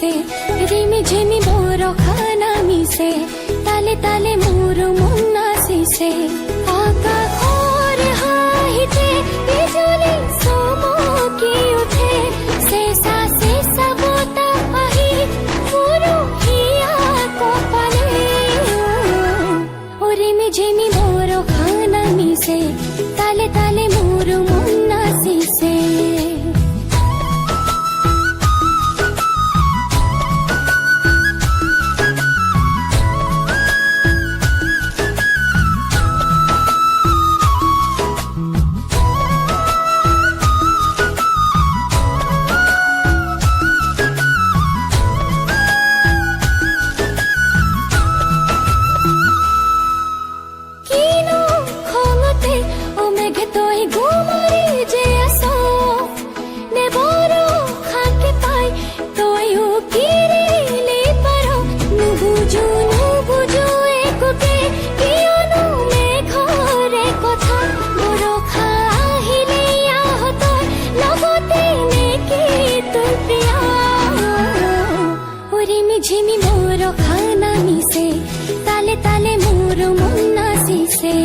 মিশে রিমি ঝিমি মোর খানা মিশে তালে তালে মোর মন নাচিছে আকা ঘর হাঁহিতে বিজুলি চমকি উঠে শেষা শেষা বতা আহি পুরহিয়া কপালে ও রিমি ঝিমি মোর খানা মিশে তালে তালে মোর মন নাচিছে ঝিমি মোর খানা মিশে তালে তালে মোর মন নাচিছে।